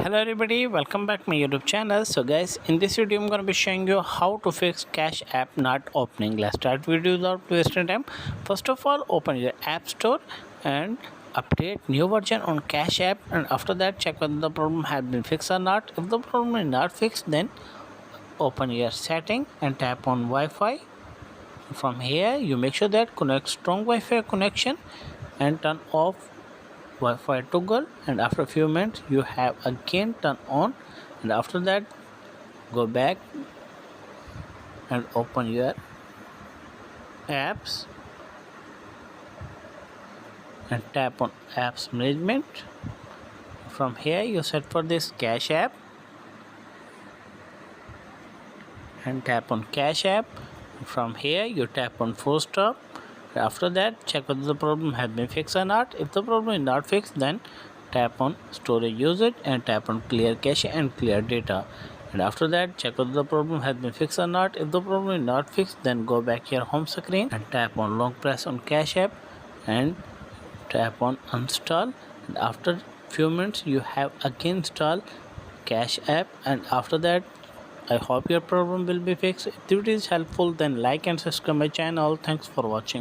Hello everybody, welcome back to my YouTube channel. So guys, in this video I'm going to be showing you how to fix Cash App not opening. Let's start video without wasting time. First of all, open your app store and update new version on Cash App, and after that check whether the problem has been fixed or not. If the problem is not fixed, then open your setting and tap on Wi-Fi. From here you make sure that connect strong Wi-Fi connection and turn off Wi-Fi toggle, and after a few minutes you have again turn on, and after that go back and open your apps and tap on apps management. From here you set for this Cash App and tap on Cash App. From here you tap on Force Stop. After that check whether the problem has been fixed or not. If the problem is not fixed, then tap on storage usage and tap on clear cache and clear data, and after that check whether the problem has been fixed or not. If the problem is not fixed, then go back your home screen and tap on long press on Cash App and tap on uninstall, and after few minutes you have again installed Cash App, and after that I hope your problem will be fixed. If it is helpful, then like and subscribe my channel. Thanks for watching.